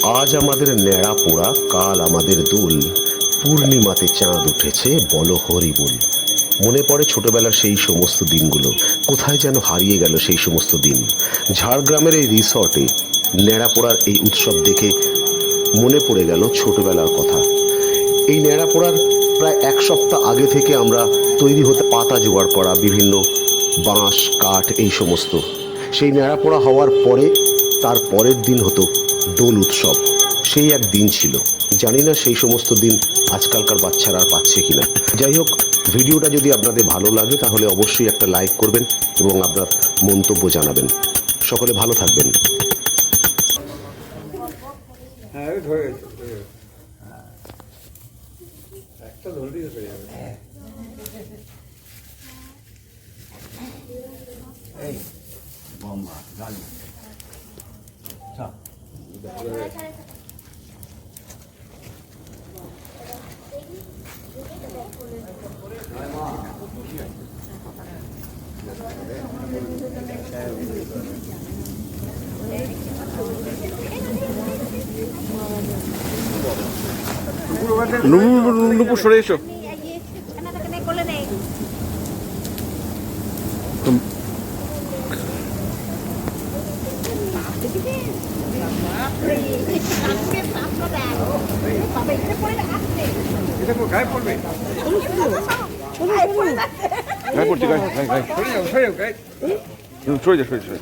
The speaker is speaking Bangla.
আজ আমাদের ন্যাড়া পোড়া, কাল আমাদের দুল, পূর্ণিমাতে চাঁদ উঠেছে, বলো হরি বল। মনে পড়ে ছোটবেলার সেই সমস্ত দিনগুলো, কোথায় যেন হারিয়ে গেল সেই সমস্ত দিন। ঝাড়গ্রামের এই রিসর্টে ন্যাড়াপোড়ার এই উৎসব দেখে মনে পড়ে গেল ছোটবেলার কথা। এই ন্যাড়াপোড়ার প্রায় এক সপ্তাহ আগে থেকে আমরা তৈরি হতে পাতা জোগাড় করা, বিভিন্ন বাঁশ কাঠ এই সমস্ত। সেই ন্যাড়াপোড়া হওয়ার পরে তার পরের দিন হতো দোল উৎসব। সেই এক দিন ছিল, জানি না সেই সমস্ত দিন আজকালকার বাচ্চারা আর পাচ্ছে কিনা। যাই হোক, ভিডিওটা যদি আপনাদের ভালো লাগে তাহলে অবশ্যই একটা লাইক করবেন এবং আপনার মন্তব্য জানাবেন। সকলে ভালো থাকবেন। একটা ধরলেই হয়ে যাবে। এই bomba, dale. Ciao. নুপুর সরে এসো। গায়ে পড়বে, গায়ে পড়ছে, গায়ে গায়ে গায়ে সরে যাও, সরে যাও, গায়ে সরে যাও, সরে যাও।